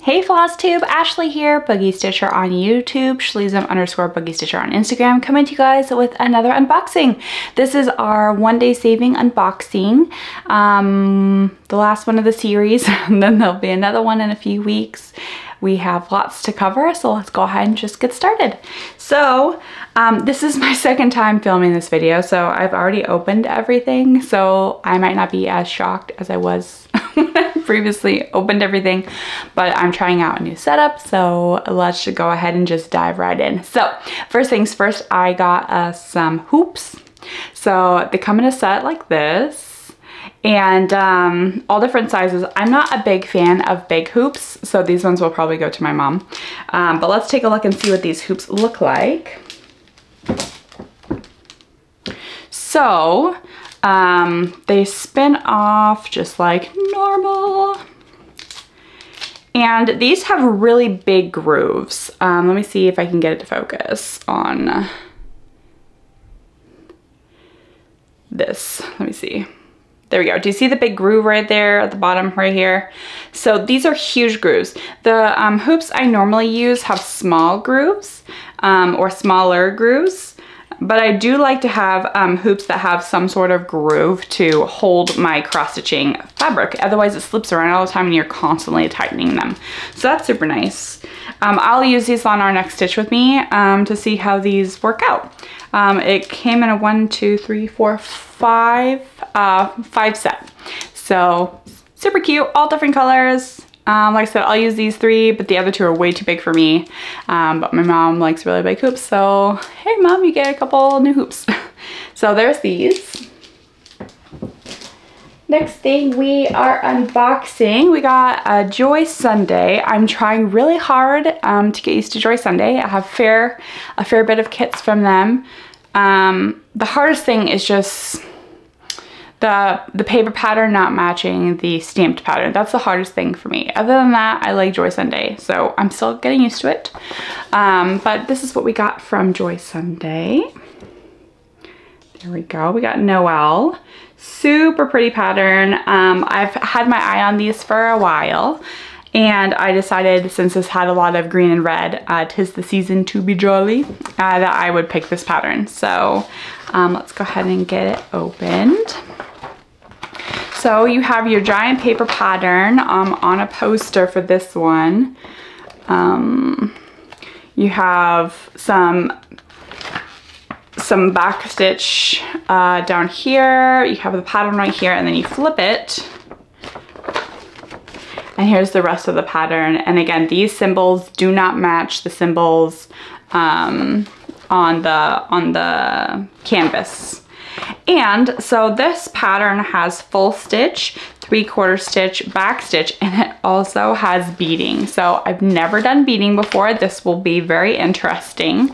Hey Flosstube, Ashley here, Boogie Stitcher on YouTube, Schleezum_Boogie Stitcher on Instagram, coming to you guys with another unboxing. This is our One Day Saving unboxing, the last one of the series, and then there'll be another one in a few weeks. We have lots to cover, so let's go ahead and just get started. So, this is my second time filming this video, so I've already opened everything, so I might not be as shocked as I was when I previously opened everything, but I'm trying out a new setup, so let's just go ahead and just dive right in. So, first things first, I got us some hoops. So, they come in a set like this. And all different sizes. I'm not a big fan of big hoops, so these ones will probably go to my mom. But let's take a look and see what these hoops look like. So they spin off just like normal. And these have really big grooves. Let me see if I can get it to focus on this. Let me see. There we go. Do you see the big groove right there at the bottom right here? So these are huge grooves. The hoops I normally use have small grooves or smaller grooves, but I do like to have hoops that have some sort of groove to hold my cross-stitching fabric. Otherwise it slips around all the time and you're constantly tightening them. So that's super nice. I'll use these on our next stitch with me to see how these work out. It came in a 1, 2, 3, 4, 5 set. So super cute, all different colors. Like I said, I'll use these 3, but the other 2 are way too big for me. But my mom likes really big hoops, so hey mom, you get a couple new hoops. So there's these. Next thing we are unboxing, we got a Joy Sunday. I'm trying really hard to get used to Joy Sunday. I have a fair bit of kits from them. The hardest thing is just the paper pattern not matching the stamped pattern. That's the hardest thing for me. Other than that, I like Joy Sunday, so I'm still getting used to it. But this is what we got from Joy Sunday. There we go. We got Noel. Super pretty pattern. I've had my eye on these for a while, and I decided, since this had a lot of green and red, 'tis the season to be jolly, that I would pick this pattern. So let's go ahead and get it opened. So you have your giant paper pattern on a poster for this one. You have some back stitch down here. You have the pattern right here, and then you flip it. And here's the rest of the pattern. And again, these symbols do not match the symbols on the canvas. And so this pattern has full stitch, 3/4 stitch, back stitch, and it also has beading. So I've never done beading before. This will be very interesting.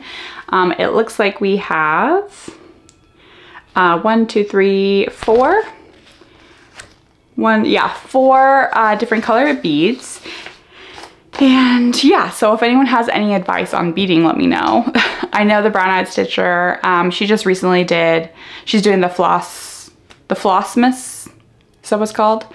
It looks like we have 1, 2, 3, 4. Four different colored beads. And yeah, so if anyone has any advice on beading, let me know. I know the brown-eyed stitcher, she just recently she's doing the Flossmas, is that what it's called?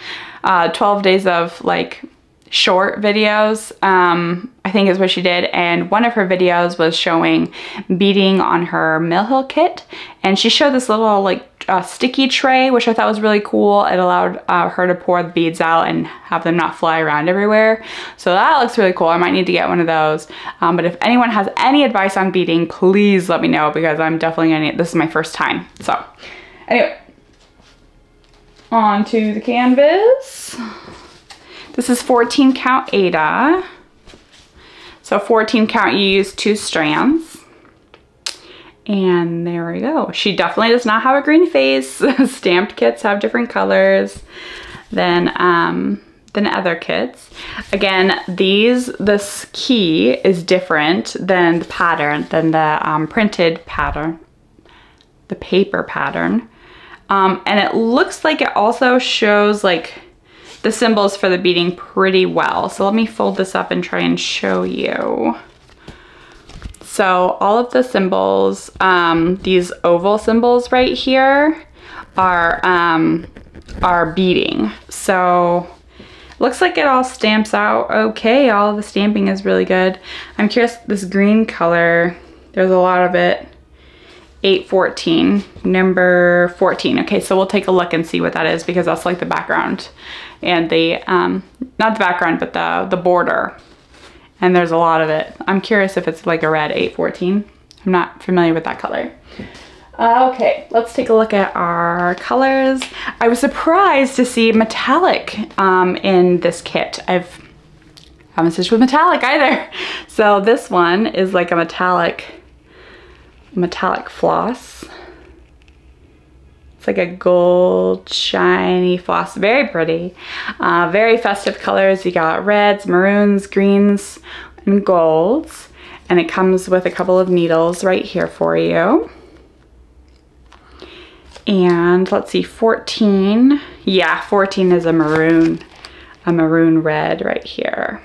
12 days of like short videos, I think is what she did, and one of her videos was showing beading on her Mill Hill kit, and she showed this little like sticky tray, which I thought was really cool. It allowed her to pour the beads out and have them not fly around everywhere. So that looks really cool. I might need to get one of those. But if anyone has any advice on beading, please let me know, because I'm definitely gonna need, this is my first time. So anyway, on to the canvas. This is 14 count Ada. So 14 count, you use 2 strands. And there we go. She definitely does not have a green face. Stamped kits have different colors than other kits. Again, this key is different than the pattern, than the printed pattern, the paper pattern. And it looks like it also shows like the symbols for the beading pretty well. So let me fold this up and try and show you. So all of the symbols, these oval symbols right here are beading. So Looks like it all stamps out okay. All of the stamping is really good. I'm curious, this green color, there's a lot of it. 814, number 14. Okay, so we'll take a look and see what that is because that's like the background and the, not the background, but the border. And there's a lot of it. I'm curious if it's like a red 814. I'm not familiar with that color. Okay, let's take a look at our colors. I was surprised to see metallic in this kit. I haven't stitched with metallic either. So this one is like a metallic floss. It's like a gold shiny floss, very pretty. Very festive colors. You got reds, maroons, greens, and golds. And it comes with a couple of needles right here for you. And let's see, 14. Yeah, 14 is a maroon red right here.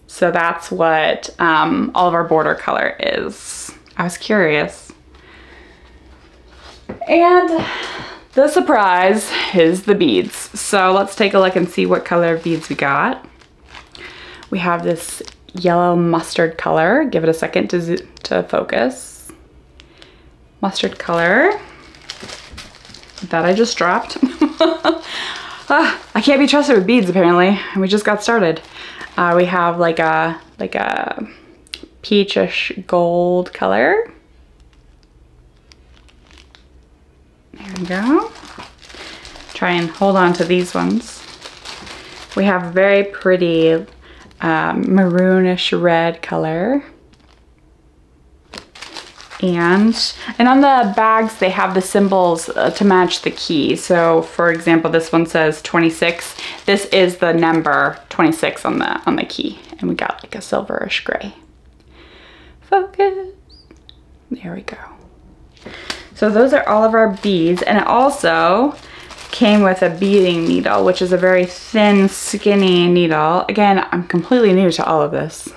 So that's what all of our border color is. I was curious. And the surprise is the beads. So let's take a look and see what color of beads we got. We have this yellow mustard color. Give it a second to focus. Mustard color. That I just dropped. I can't be trusted with beads apparently. And we just got started. We have like a peachish gold color. There we go. Try and hold on to these ones. We have very pretty maroonish red color. And on the bags, they have the symbols to match the key. So for example, this one says 26. This is the number 26 on the key. And we got like a silverish gray. Focus. There we go. So those are all of our beads, and it also came with a beading needle, which is a very thin, skinny needle. Again, I'm completely new to all of this.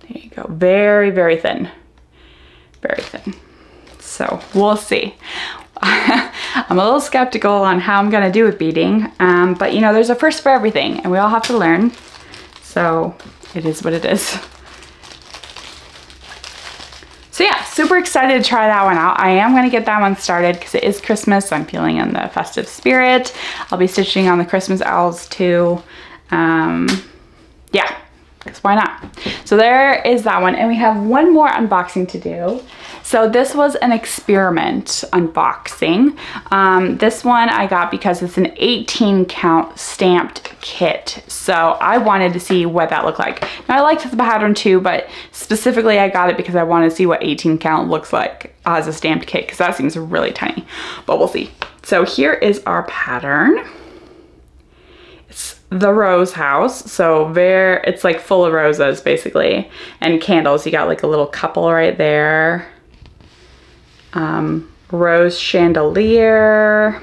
There you go, very, very thin, very thin. So we'll see. I'm a little skeptical on how I'm gonna do with beading, but you know, there's a first for everything, and we all have to learn. So it is what it is. So yeah, super excited to try that one out. I am gonna get that one started because it is Christmas. So I'm feeling in the festive spirit. I'll be stitching on the Christmas owls too. Yeah, because why not? So there is that one. And we have one more unboxing to do. So this was an experiment unboxing. This one I got because it's an 18 count stamped kit. So I wanted to see what that looked like. Now I liked the pattern too, but specifically I got it because I wanted to see what 18 count looks like as a stamped kit, because that seems really tiny, but we'll see. So here is our pattern. It's the rose house. So it's like full of roses basically, and candles. You got like a little couple right there. Rose chandelier,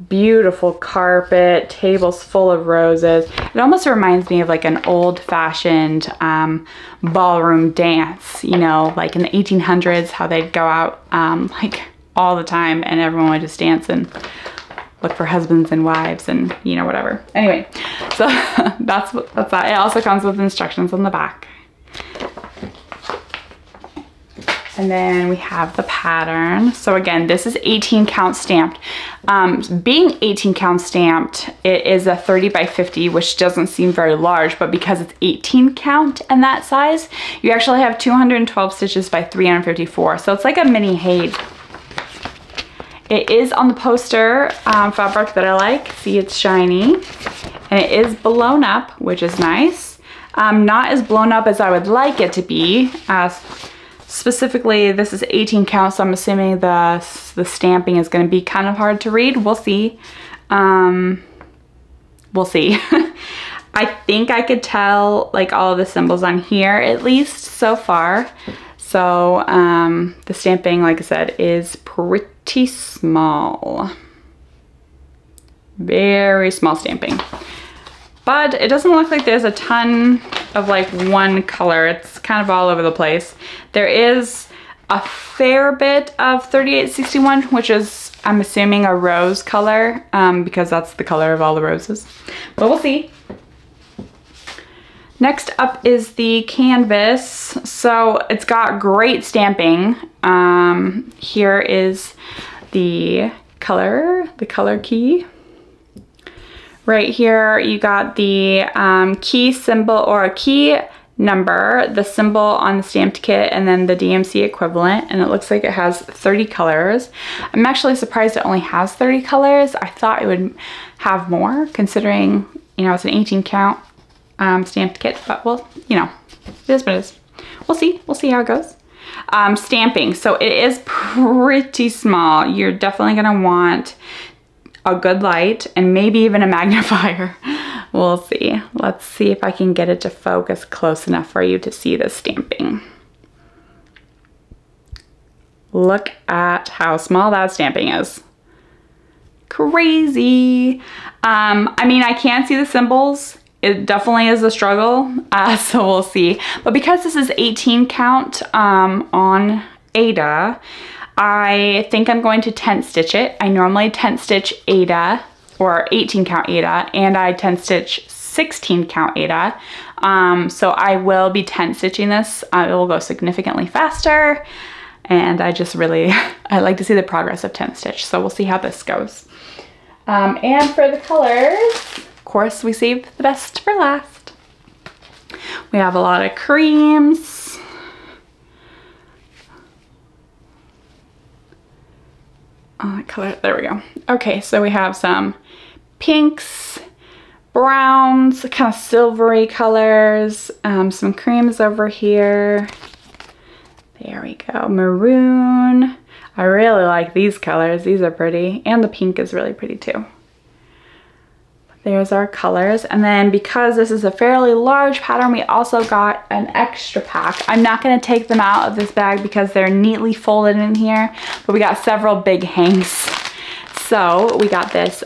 beautiful carpet, tables full of roses. It almost reminds me of like an old-fashioned ballroom dance, you know, like in the 1800s, how they'd go out like all the time and everyone would just dance and look for husbands and wives and, you know, whatever. Anyway, so that's that. It also comes with instructions on the back. And then we have the pattern. So again, this is 18 count stamped. Being 18 count stamped, it is a 30 by 50, which doesn't seem very large, but because it's 18 count and that size, you actually have 212 stitches by 354. So it's like a mini Haid. It is on the poster fabric that I like. See, it's shiny. And it is blown up, which is nice. Not as blown up as I would like it to be. Specifically, this is 18 count, so I'm assuming the stamping is going to be kind of hard to read. We'll see. We'll see. I think I could tell like all of the symbols on here, at least so far. So the stamping, like I said, is pretty small. Very small stamping. But it doesn't look like there's a ton of like one color. It's kind of all over the place. There is a fair bit of 3861, which is, I'm assuming, a rose color, because that's the color of all the roses. But we'll see. Next up is the canvas. So it's got great stamping. Here is the color key. Right here you got the key symbol or key number, the symbol on the stamped kit, and then the DMC equivalent, and it looks like it has 30 colors. I'm actually surprised it only has 30 colors. I thought it would have more, considering, you know, it's an 18 count stamped kit, but well, you know, it is what it is. We'll see how it goes. Stamping, so it is pretty small. You're definitely gonna want a good light and maybe even a magnifier. We'll see. Let's see if I can get it to focus close enough for you to see the stamping. Look at how small that stamping is. Crazy. I mean, I can see the symbols. It definitely is a struggle, so we'll see. But because this is 18 count on Aida, I think I'm going to tent stitch it. I normally tent stitch Aida, or 18 count Aida, and I tent stitch 16 count Aida. So I will be tent stitching this. It will go significantly faster, and I just really, I like to see the progress of tent stitch. So we'll see how this goes. And for the colors, of course, we saved the best for last. We have a lot of creams. Color, there we go. Okay, so we have some pinks, browns, kind of silvery colors, some creams over here. There we go, maroon. I really like these colors. These are pretty, and the pink is really pretty too. There's our colors. And then because this is a fairly large pattern, we also got an extra pack. I'm not gonna take them out of this bag because they're neatly folded in here, but we got several big hanks. So we got this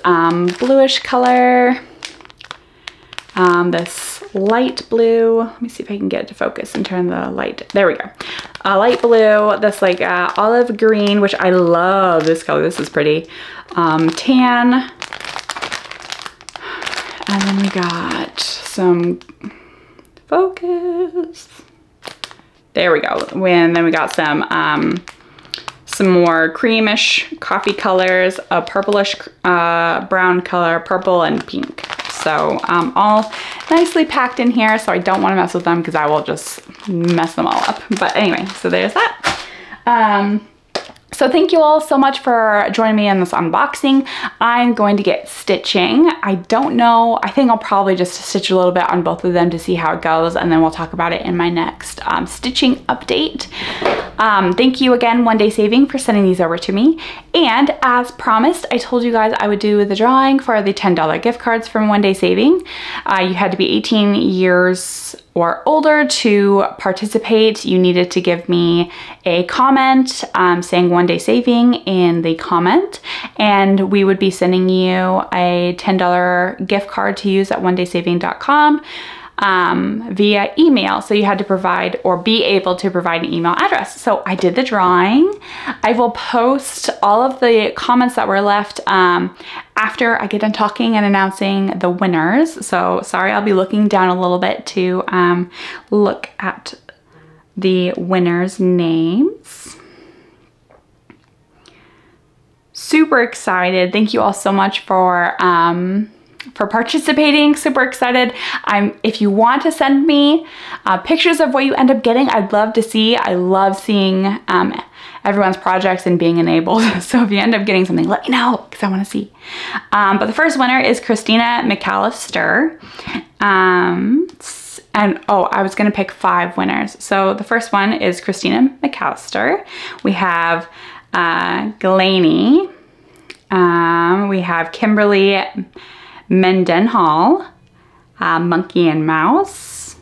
bluish color, this light blue. Let me see if I can get it to focus and turn the light. There we go. Light blue, this like olive green, which I love this color. This is pretty. Tan. And then we got some focus. There we go. And then we got some more creamish coffee colors, a purplish brown color, purple and pink. So all nicely packed in here. So I don't want to mess with them because I will just mess them all up. But anyway, so there's that. So thank you all so much for joining me in this unboxing. I'm going to get stitching. I don't know, I think I'll probably just stitch a little bit on both of them to see how it goes, and then we'll talk about it in my next stitching update. Thank you again, One Day Saving, for sending these over to me. And as promised, I told you guys I would do the drawing for the $10 gift cards from One Day Saving. You had to be 18 years or older to participate. You needed to give me a comment saying One Day Saving in the comment, and we would be sending you a $10 gift card to use at onedaysaving.com via email. So you had to provide or be able to provide an email address. So I did the drawing. I will post all of the comments that were left after I get done talking and announcing the winners. So sorry, I'll be looking down a little bit to look at the winners' names. Super excited. Thank you all so much for participating. Super excited. If you want to send me pictures of what you end up getting, I'd love to see. I love seeing everyone's projects and being enabled. So if you end up getting something, let me know because I want to see. But the first winner is Christina McAllister. And oh, I was gonna pick 5 winners. So the first one is Christina McAllister. We have Glaney. We have Kimberly Mendenhall, Monkey and Mouse,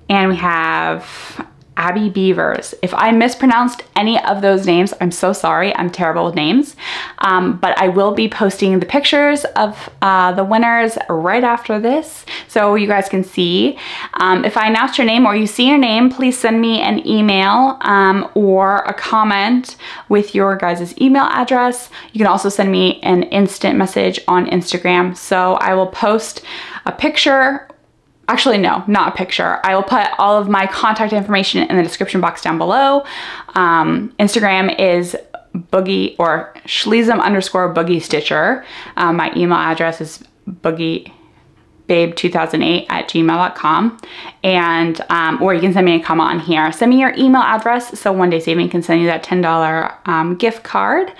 and we have Abby Beavers. If I mispronounced any of those names, I'm so sorry. I'm terrible with names. But I will be posting the pictures of the winners right after this, so you guys can see. If I announced your name or you see your name, please send me an email or a comment with your guys' email address. You can also send me an instant message on Instagram. So I will post a picture. Actually, no, not a picture. I will put all of my contact information in the description box down below. Instagram is boogie or Schleesem_boogie stitcher. My email address is boogiebabe2008@gmail.com. And, or you can send me a comment on here. Send me your email address so One Day Saving can send you that $10 gift card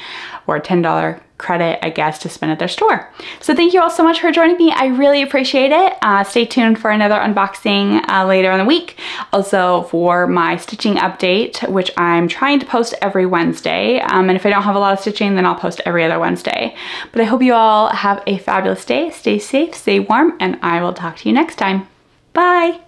or $10 credit, I guess, to spend at their store. So thank you all so much for joining me. I really appreciate it. Stay tuned for another unboxing later in the week. Also for my stitching update, which I'm trying to post every Wednesday. And if I don't have a lot of stitching, then I'll post every other Wednesday. But I hope you all have a fabulous day. Stay safe, stay warm, and I will talk to you next time. Bye.